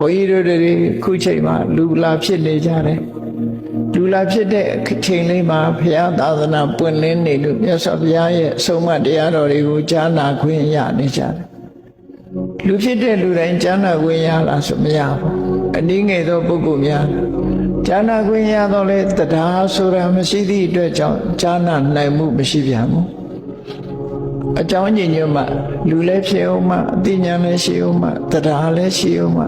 ဘုန်းကြီးတို့တွေခုချိန်မှာလူလာဖြစ်နေကြတယ်လူလာဖြစ်တဲ့အချိန်လေးမှာဘုရားသာသနာပွင့်လင်းနေလို့မြတ်စွာဘုရားရဲ့အဆုံးအမတရားတော်တွေကိုကြားနာခွင့်ရနေကြတယ်လူဖြစ်တဲ့လူတိုင်းကြားနာခွင့်ရလားဆိုမရဘူးအနည်းငယ်သောပုဂ္ဂိုလ်များကြားနာခွင့်ရတော့လေတရားဆိုတာမရှိသည့်အတွက်ကြောင့်ကြားနာနိုင်မှုမရှိပြန်ဘူးအကြောင်းညင်ညွတ်မှလူလည်းဖြစ်အောင်မှအသိဉာဏ်လည်းရှိအောင်မှတရားလည်းရှိအောင်မှ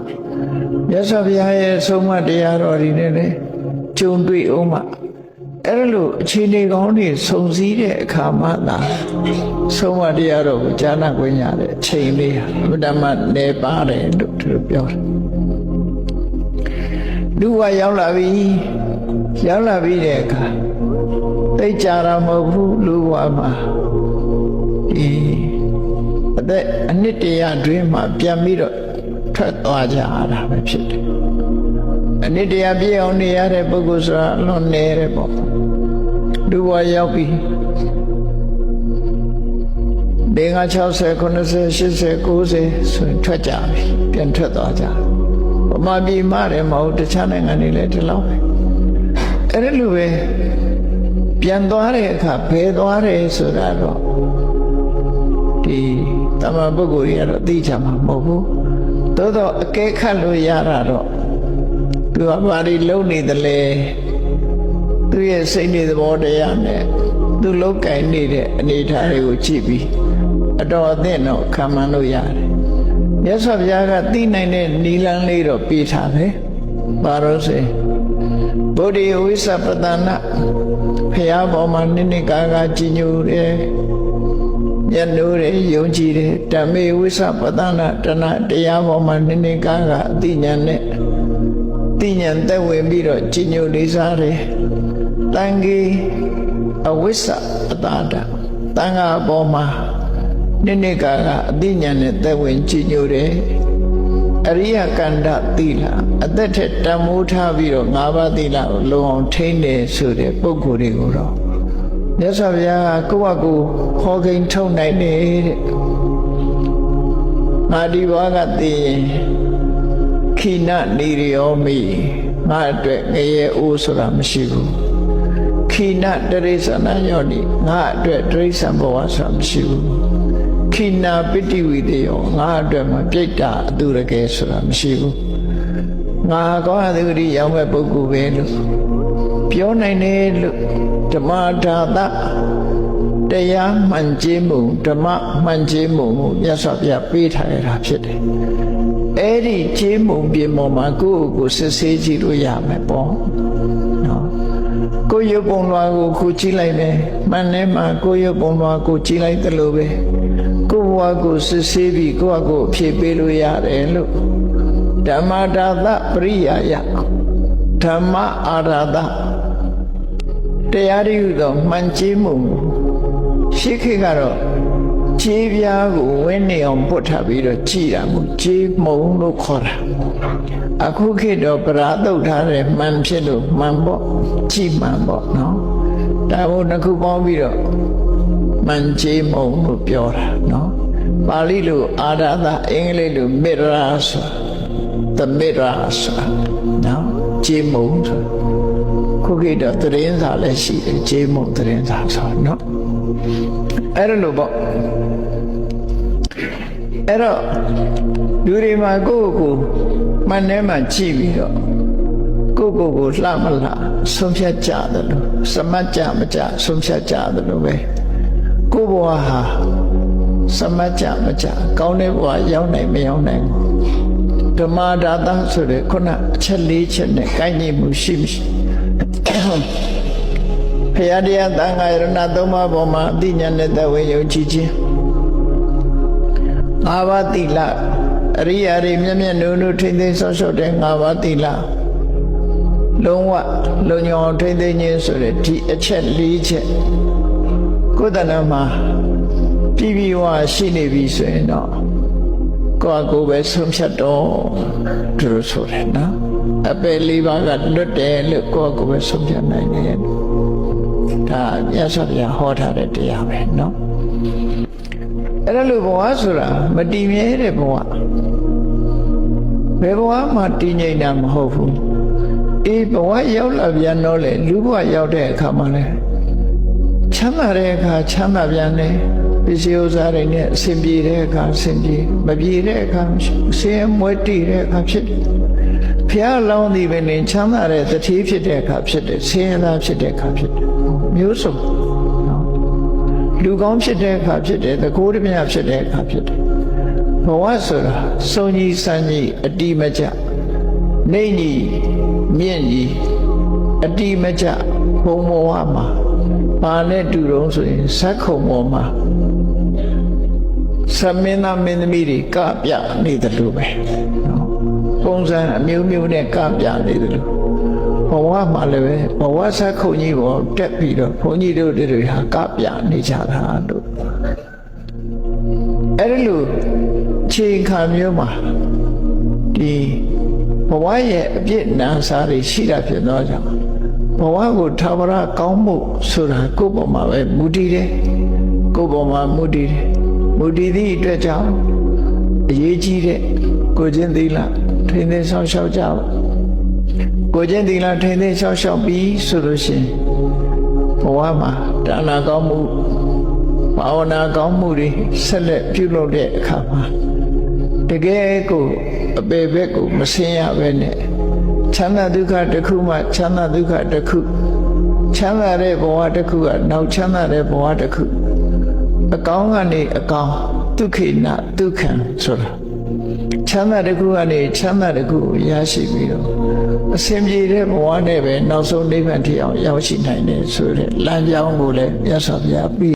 မြတ်စွာဘုရားရဲ့အဆုံးအမတရားတော်တွေနဲ့လည်းကြုံတွေ့အောင်မှအဲ့လိုအခြေအနေကောင်းတွေစုံစည်းတဲ့အခါမှသာဆုံးမတရားတော်ကိုကြားနာခွင့်ရတဲ့အချိန်လေးဟာအမှန်တမ်းနေပါတယ်လို့သူတို့ပြောတယ်လူကရောက်လာပြီတဲ့အခါသိကြတာမဟုတ်ဘူးလူဘဝမှာဒီအသက်အနှစ်တရာတွင်းမှာပြန်ပြီးတော့ထွက်သွားကြရတာပဲဖြစ်တယ်အနှစ်တရာပြည့်အောင်နေရတဲ့ပုဂ္ဂိုလ်ဆိုတာအလွန်နေတယ်ပေါ့လူဘဝရောက်ပြီဒေငါ60 90 80 90ဆိုရင်ထွက်ကြပြီပြန်ထွက်သွားကြဗမာပြည်မှာတယ်မဟုတ်တခြားနိုင်ငံတွေလည်းဒီလောက်ပဲအဲ့ဒါလိုပဲပြန်သွားတဲ့အခါဘယ်သွားတယ်ဆိုတာတော့ဒီတမန်ပုဂ္ဂိုလ်တွေကတော့သိချင်မှာမဟုတ်ဘူးသို့တော့အကဲခတ်လို့ရတာတော့သူကဘာတွေလုပ်နေသလဲသူရဲ့စိတ်နေသဘောတရားနဲ့သူလောက်ကင်နေတဲ့အနေအထားတွေကိုကြည့်ပြီးအတော်အသင့်တော့ခံမှန်းလို့ရတယ်မြတ်စွာဘုရားကသိနိုင်တဲ့နိလန်းလေးတော့ပေးထားတယ်ဘာလို့ဆိုဗုဒ္ဓဝိသပတနာဘုရားပေါ်မှာနိကာကကြီးညိုတယ်ညနိုးတယ်ယုံကြည်တယ်ဓမ္မေဝိသပတနာတဏတရားပေါ်မှာနိကာကအသိဉာဏ်နဲ့သိဉာဏ်သက်ဝင်ပြီးတော့ကြီးညိုလေးစားတယ်တန်ကြီးအဝိသပတတာတန်ခါပေါ်မှာနိကာကအသိဉာဏ်နဲ့သက်ဝင်ကြီးညိုတယ်အရိယကန္တသီလအသက်ထက်တန်မိုးထားပြီးတော့၅ပါးသီလကိုလုံအောင်ထိန်းတယ်ဆိုတဲ့ပုဂ္ဂိုလ်တွေကိုတော့မြတ်စွာဘုရားကကိုယ့်အကူခေါ်ခိန်ထုတ်နိုင်တယ်တဲ့ငါဒီဘဝကသိရင်ခိနနေရောမိငါအတွက်ငရဲအိုးဆိုတာမရှိဘူးခိနတရိစ္ဆာနယောနိငါအတွက်တရိစ္ဆာန်ဘဝဆိုတာမရှိဘူးခိနာပိတိဝိတယောငါအတွက်မှာပြိတ္တာအတုရကဲဆိုတာမရှိဘူးငါကောအသုရိရောက်မဲ့ပုဂ္ဂိုလ်ပဲလို့ပြောနိုင်တယ်လို့ဓမ္မဒါသတရားမှန်ကျင်းမှုဓမ္မမှန်ကျင်းမှုမြတ်စွာဘုရားပေးထားရတာဖြစ်တယ်အဲ့ဒီကျင်းမှုပြင်ပေါ်မှာကိုယ့်ကိုစစ်ဆေးကြည့်လို့ရမယ်ပေါ့နော်ကိုယ်ရုပ်ပုံလွှာကိုခုကြည့်လိုက်မယ်မှန်တယ်မှာကိုယ်ရုပ်ပုံလွှာကိုကြည့်လိုက်တယ်လို့ပဲကိုယ်ဘဝကိုစစ်ဆေးပြီးကိုယ့်အကိုဖြေပေးလို့ရတယ်လို့ဓမ္မဒါသပရိယာယဓမ္မအာရသတရားရည်ဟူသောမှန်ကျင်းမှုရှိခေတ်ကတော့ခြေပြားကိုဝင်းနေအောင်ပုတ်ထားပြီးတော့ကြည်တာမို့ခြေမုံလို့ခေါ်တာအခုခေတ်တော့ပရာတုတ်ထားတဲ့မှန်ဖြစ်လို့မှန်ပေါ့ကြည်မှန်ပေါ့နော်ဒါမို့နှစ်ခုပေါင်းပြီးတော့မှန်ခြေမုံလို့ပြောတာနော်ပါဠိလိုအာရသအင်္ဂလိပ်လိုမေရာဆိုသမေရာဆိုနော်ခြေမုံဆိုခုခေတ်တော့သတင်းစာလည်းရှိတယ်ခြေမုံသတင်းစာဆိုနော်အဲ့ဒါလို့ပေါ့အဲ့တော့လူတွေမှာကိုယ့်ကိုယ်မှန်ထဲမှာကြည့်ပြီးတော့ကိုယ့်ကိုယ်လှမလှဆုံးဖြတ်ကြတယ်လို့စမတ်ကြမကြဆုံးဖြတ်ကြတယ်လို့ပဲကိုယ့်ဘဝဟာစမတ်ကြမကြကောင်းတဲ့ဘဝရောက်နိုင်မရောက်နိုင်ဓမ္မဒါသဆိုတဲ့ခုနအချက်၄ချက်နဲ့ကိုက်ညီမှုရှိမရှိဘုရားတရားသံဃာယရဏသုံးပါးပေါ်မှာအသိဉာဏ်နဲ့သက်ဝင်ယုံကြည်ခြင်း၅ပါးသီလအရိယာတွေမျက်မျက်နှုံနှုံထိမ့်သိမ်းဆောက်ရှောက်တဲ့၅ပါးသီလလုံးဝလုံညောင်ထိမ့်သိမ်းခြင်းဆိုတဲ့ဒီအချက်၄ချက်ကိုယ်တဏ္ဍာမှာပြည်ပြီးဝရှိနေပြီဆိုရင်တော့ကိုယ့်အကိုပဲဆုံးဖြတ်တော့သူတို့ဆိုတယ်နော်အပယ်၄ပါးကလွတ်တယ်လို့ကိုယ့်အကိုပဲဆုံးဖြတ်နိုင်တယ်ဒါမြတ်စွာဘုရားဟောထားတဲ့တရားပဲเนาะအဲ့ဒါလို့ဘဝဆိုတာမတည်မြဲတဲ့ဘဝ ဘယ်ဘဝမှာတည်ငြိမ်တာမဟုတ်ဘူးအေးဘဝရောက်လာပြန်တော့လေလူဘဝရောက်တဲ့အခါမှာလဲချမ်းသာတဲ့အခါချမ်းသာပြန်တယ်ပစ္စည်းဥစ္စာတွေနဲ့အဆင်ပြေတဲ့အခါအဆင်ပြေမပြေတဲ့အခါဆင်းရဲမွဲတေတဲ့အခါဖြစ်တယ်ဖျားလောင်းသည်ပဲနေချမ်းသာတဲ့တတိဖြစ်တဲ့အခါဖြစ်တယ်ဆင်းရဲသားဖြစ်တဲ့အခါဖြစ်တယ်မျိုးစုံလူကောင်းဖြစ်တဲ့အခါဖြစ်တယ်တကိုးတမြဖြစ်တဲ့အခါဖြစ်တယ်ဘဝဆိုတာစုံကြီးစမ်းကြီးအတိမကျနေကြီးမြင့်ကြီးအတိမကျဘုံဘဝမှာဘာနဲ့တူတော့ဆိုရင်ဇက်ခုံပေါ်မှာသမင်းသားမင်းသမီးတွေကပြနေတယ်လို့ပဲနော်ပုံစံအမျိုးမျိုးနဲ့ကပြနေတယ်လို့ဘဝမှာလည်းပဲဘဝဇက်ခုံကြီးပေါ်တက်ပြီးတော့ဘုန်းကြီးတို့တွေဟာကပြနေကြတာလို့အဲ့ဒီလိုချိန်ခါမျိုးမှာဒီဘဝရဲ့အပြစ်နာစာတွေရှိတာဖြစ်တော့ကြောင့်ဘဝကိုထာဝရကောင်းမှုဆိုတာကိုယ့်ပေါ်မှာပဲမူတည်တယ်ကိုယ့်ပေါ်မှာမူတည်တယ်မူတည်သည့်အတွက်ကြောင့်အရေးကြီးတဲ့ကိုချင်းသီလထိန်းသိမ်းဆောင်ရှောက်ကြပါကိုချင်းသီလထိန်းသိမ်းဆောင်ရှောက်ပြီးဆိုလို့ရှိရင်ဘဝမှာဒါနကောင်းမှုဘာဝနာကောင်းမှုတွေဆက်လက်ပြုလုပ်တဲ့အခါမှာတကယ်ကိုအပေဘက်ကိုမဆင်းရပဲနဲ့ချမ်းသာဒုက္ခတစ်ခုမှချမ်းသာဒုက္ခတစ်ခုချမ်းသာတဲ့ဘဝတစ်ခုကနောက်ချမ်းသာတဲ့ဘဝတစ်ခုအကောင်းကနေအကောင်းဒုက္ခိနဒုက္ခံဆိုတာချမ်းသာတစ်ခုကနေချမ်းသာတစ်ခုကိုရရှိပြီးတော့အစဉ်ပြေတဲ့ဘဝနဲ့ပဲနောက်ဆုံးနိဗ္ဗာန်ထိအောင်ရောက်ရှိနိုင်တယ်ဆိုတဲ့လမ်းကြောင်းကိုလည်းမြတ်စွာဘုရားပြီး